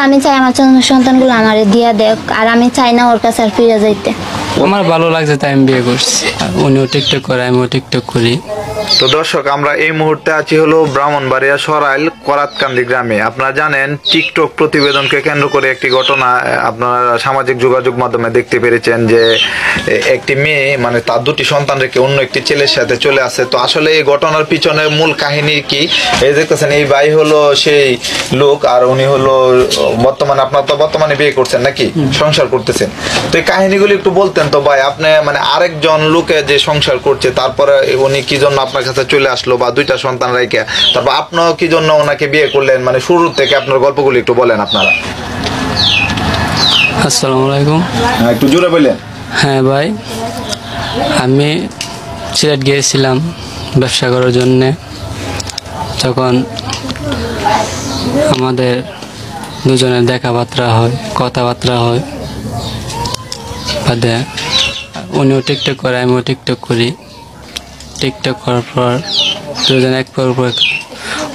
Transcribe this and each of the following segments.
আমি চাই আমার সন্তানগুলো আমারে দিয়া দেখ, আর আমি চাই না ওর কাছে আর ফিরে যাইতে। আমার ভালো লাগছে তাই আমি বিয়ে করছি। উনিও টিকটক করে, আমিও টিকটক করি। তো দর্শক, আমরা এই মুহূর্তে আছি হলো ব্রাহ্মণবাড়িয়া সরাইল করাতকান্দি গ্রামে। আপনারা জানেন টিকটক প্রতিবেদনকে কেন্দ্র করে একটি ঘটনা আপনারা সামাজিক যোগাযোগ মাধ্যমে দেখতে পেরেছেন যে একটি মেয়ে মানে তার দুটি সন্তান রেখে অন্য একটি ছেলের সাথে চলে আসে। তো আসলে এই ঘটনার পিছনে মূল কাহিনী কি, এই দেখতেছেন এই ভাই হলো সেই লোক, আর উনি হলো বর্তমানে, আপনার তো বর্তমানে বিয়ে করছেন নাকি, সংসার করতেছেন। তো এই কাহিনীগুলি একটু বলতেন তো ভাই, আপনি মানে আরেকজন লোকে যে সংসার করছে, তারপরে উনি কি জন্য আপনার কাছে চলে আসলো, বা দুইটা সন্তান রেখে তারপর আপনিও কি জন্য ওনাকে বিয়ে করলেন, মানে শুরু থেকে আপনার গল্পগুলি একটু বলেন আপনারা। আসসালামু আলাইকুম। একটু জোরে বললেন। হ্যাঁ ভাই, আমি সিলেট গিয়েছিলাম ব্যবসা করার জন্যে। যখন আমাদের দুজনের দেখাবার্তা হয়, কথাবার্তা হয়, বাদে উনিও টিকটক করে, আমিও টিকটক করি। টিকটক করার পর দুজন এক পর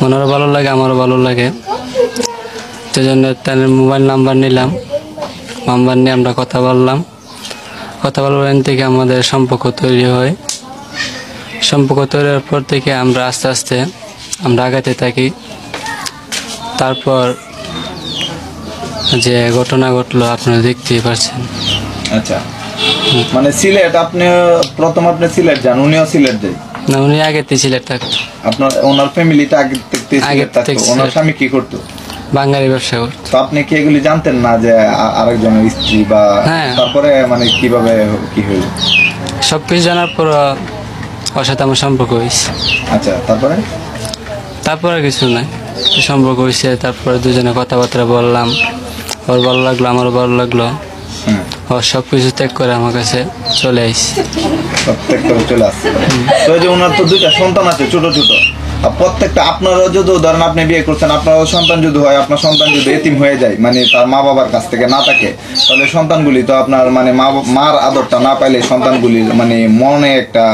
ওনারও ভালো লাগে, আমারও ভালো লাগে। সেজন্য তার মোবাইল নাম্বার নিলাম, নাম্বার নিয়ে আমরা কথা বললাম। কথা বলার থেকে আমাদের সম্পর্ক তৈরি হয়। সম্পর্ক তৈরির পর থেকে আমরা আস্তে আস্তে আমরা আগাতে থাকি। তারপর যে ঘটনা ঘটলো আপনারা দেখতেই পাচ্ছেন। আচ্ছা, মানে সিলেট আপনি প্রথম আপনি সিলেট যান, উনিও সিলেট যায় না? উনি আগে সিলেট থাকতো। আপনার ওনার ফ্যামিলিটা আগে থেকে সিলেট থাকতো। ওনার স্বামী কি করতো? বাঙালি ব্যবসা করতো। তো আপনি কি এগুলি জানতেন না যে আরেকজনের স্ত্রী বা? হ্যাঁ। তারপরে মানে কিভাবে কি হইল? সবকিছু জানার পর ওর সাথে আমার সম্পর্ক হয়েছে। আচ্ছা, তারপরে কিছু নাই, সম্পর্ক হয়েছে। তারপরে দুজনে কথাবার্তা বললাম, ওর ভালো লাগলো, আমারও ভালো লাগলো। ও সবকিছু ত্যাগ করে আমার কাছে চলে আসছে। সব ত্যাগ করে চলে আসছে। তো যে ওনার তো দুইটা সন্তান আছে ছোট ছোট, প্রত্যেকটা আপনারও যদি ধরেন আপনি বিয়ে করছেন, আপনার সন্তান যদি হয়, আপনার সন্তান যদি এতিম হয়ে যায়, মানে তার মা বাবার কাছ থেকে না থাকে, তাহলে সন্তানগুলি তো আপনার মানে মার আদরটা না পাইলে সন্তানগুলি মানে মনে একটা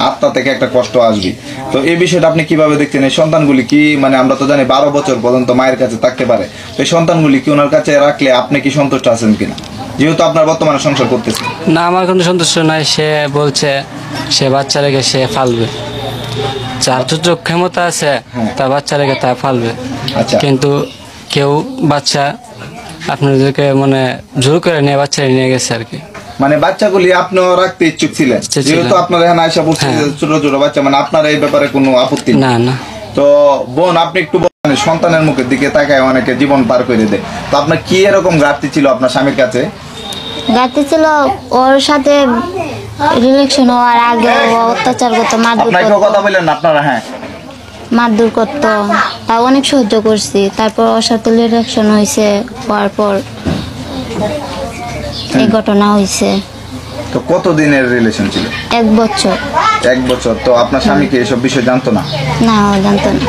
আত্মা থেকে একটা কষ্ট আসবে। তো এই বিষয়টা আপনি কিভাবে দেখছেন? এই সন্তানগুলি কি মানে আমরা তো জানি 12 বছর পর্যন্ত মায়ের কাছে থাকতে পারে, তো এই সন্তানগুলি কি ওনার কাছে রাখলে আপনি কি সন্তুষ্ট আছেন কিনা, যেহেতু আপনার বর্তমানে সংসার করতেছে? না, আমার কোনো সন্তুষ্ট নাই। সে বলছে সে বাচ্চা রেখে সে ফালবে, যার যতটুকু ক্ষমতা আছে তার বাচ্চা রেখে তা ফালবে। আচ্ছা, কিন্তু কেউ বাচ্চা আপনাদেরকে মানে জোর করে নিয়ে বাচ্চা নিয়ে গেছে আর কি। মানে বাচ্চাগুলি আপনিও রাখতে ইচ্ছুক ছিলেন, যেহেতু আপনার এখানে আয়সা পড়ছে ছোট ছোট বাচ্চা, মানে আপনার এই ব্যাপারে কোনো আপত্তি না? না। তো বোন, আপনি একটু মানে সন্তানের মুখের দিকে তাকায় অনেকে জীবন পার করে দেয়, তো আপনার কি এরকম ঘাটতি ছিল আপনার স্বামীর কাছে? গাতে ছিল ওর সাথে রিলেশন হওয়ার আগে ও অত্যাচার করতো, কথা বললেন আপনারা? হ্যাঁ, মারধর করতো, তা অনেক সহ্য করছি। তারপর ওর সাথে রিলেশন হয়েছে, হওয়ার পর এই ঘটনা হয়েছে। তো কতদিনের রিলেশন ছিল? 1 বছর। 1 বছর। তো আপনার স্বামী কি এসব বিষয় জানতো না? না, ও জানতো না।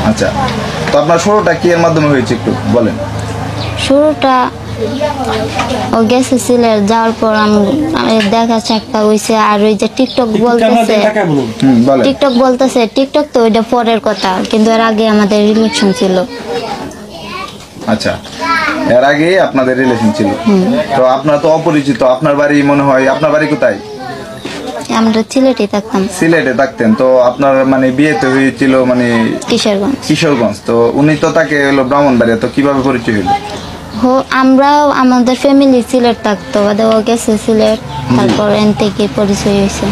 আচ্ছা, তো আপনার শুরুটা কি এর মাধ্যমে হয়েছে একটু বলেন? শুরুটা ও গেছে সিলেট, যাওয়ার পর আমি দেখা সাক্ষাৎ হয়েছে। আর ওই যে টিকটক বলতেছে, টিকটক তো ওইটা পরের কথা, কিন্তু এর আগে আমাদের রিলেশন ছিল। আচ্ছা, এর আগে আপনাদের রিলেশন ছিল। তো আপনার তো অপরিচিত, আপনার বাড়ি মনে হয়, আপনার বাড়ি কোথায়? আমরা সিলেটে থাকতাম। সিলেটে থাকতেন। তো আপনার মানে বিয়েতে হয়েছিল মানে কিশোরগঞ্জ। তো উনি তো তাকে হলো ব্রাহ্মণবাড়িয়া, তো কিভাবে পরিচয় হলো? আমরাও আমাদের ফ্যামিলি সিলেট থাকতো, ও গেছে সিলেট, তারপর এন থেকে পরিচয় হয়েছে।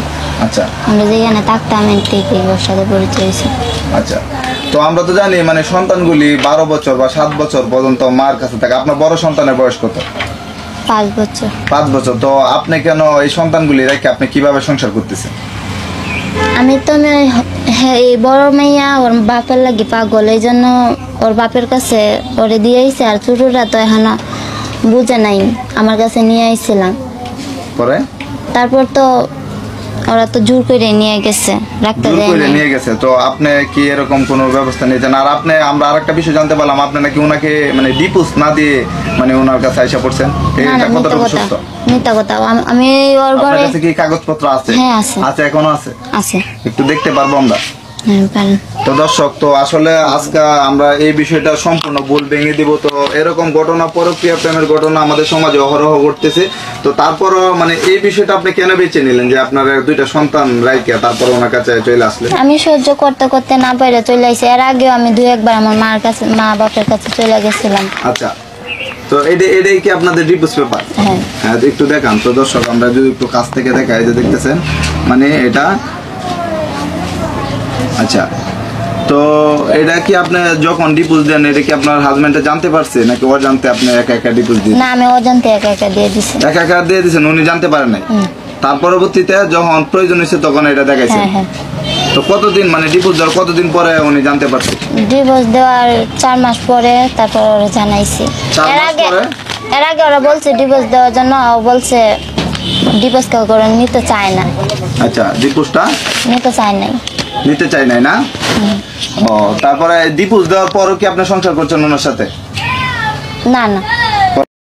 আচ্ছা, আমরা যেখানে থাকতাম এন থেকে ওর সাথে পরিচয় হয়েছে। আচ্ছা, তো আমরা তো জানি মানে সন্তানগুলি 12 বছর বা 7 বছর পর্যন্ত মার কাছে থাকে। আপনার বড় সন্তানের বয়স কত? 5 বছর। 5 বছর। তো আপনি কেন এই সন্তানগুলি রেখে আপনি কিভাবে সংসার করতেছেন? আমি তো এই বড় মেয়া ওর বাপের লাগি পাগল, এই জন্য ওর বাপের কাছে ওরে দিয়ে আইছে। আর ছোটরা তো এখনো বুঝে নাই, আমার কাছে নিয়ে আইছিলাম। পরে তারপর তো ওরা তো জোর করে নিয়ে গেছে, রাখতে দেয় না। নিয়ে গেছে। তো আপনি কি এরকম কোনো ব্যবস্থা নিয়েছেন? আর আপনি, আমরা আরেকটা বিষয় জানতে পারলাম, আপনি নাকি ওনাকে মানে ডিভোর্স না দিয়ে মানে ওনার কাছে আইসা পড়ছেন। এটা কতটুকু সত্য? মিথ্যা কথা। আমি ওর ঘরে, আপনার কাছে কি কাগজপত্র আছে? হ্যাঁ আছে। আচ্ছা, এখনো আছে? আছে। একটু দেখতে পারবো আমরা? হ্যাঁ, পারেন। তো দর্শক, তো আসলে আজকে আমরা এই বিষয়টা সম্পূর্ণ ভুল ভেঙে দিব। তো এরকম ঘটনা, পরকীয়া প্রেমের ঘটনা আমাদের সমাজে অহরহ ঘটতেছে। তো তারপরও মানে এই বিষয়টা আপনি কেন বেছে নিলেন যে আপনার দুইটা সন্তান রাইকে তারপর ওনার কাছে চলে আসলেন? আমি সহ্য করতে করতে না পারে চলে আসি। এর আগেও আমি 2-1 বার আমার মা বাপের কাছে চলে গেছিলাম। আচ্ছা, তো এটাই কি আপনাদের ডিভোর্স পেপার? হ্যাঁ। হ্যাঁ, একটু দেখান তো দর্শক, আমরা যদি একটু কাছ থেকে দেখাই, যে দেখতেছেন মানে এটা। আচ্ছা, তো এটা কি আপনি যখন ডিভোর্স দেন এটা কি আপনার হাজবেন্ডে জানতে পারছে নাকি ও জানতে আপনি একা একা ডিভোর্স দিয়েছেন? না, আমি অজান্তে একা একা দিয়ে দিছি। একা একা দিয়ে দিয়েছেন, উনি জানতে পারেন নাই? তার পরবর্তীতে যখন প্রয়োজন হয়েছে তখন এটা দেখাইছেন? হ্যাঁ হ্যাঁ। তো কতদিন মানে ডিভোর্স দেওয়ার কতদিন পরে উনি জানতে পারছে? ডিভোর্স দেওয়ার 4 মাস পরে তারপর ওরা জানাইছি। 4 এর মাস আগে পরে? এর আগে ওরা বলছে ডিভোর্স দেওয়ার জন্য, ও বলছে ডিভোর্স কেউ করে নিতে চায় না। আচ্ছা, ডিভোর্সটা নিতে চায় নাই। নিতে চাই নাই না? ও, তারপরে ডিভোর্স দেওয়ার পরও কি আপনি সংসার করছেন ওনার সাথে? না না।